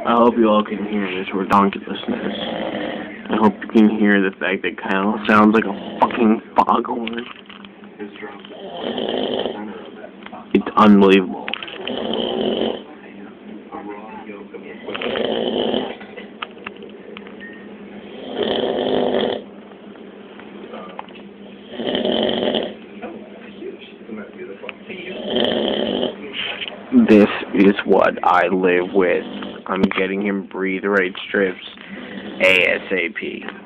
I hope you all can hear this redonkulousness. I hope you can hear the fact that Kyle sounds like a fucking foghorn. It's unbelievable. This is what I live with. I'm getting him breathe right strips ASAP.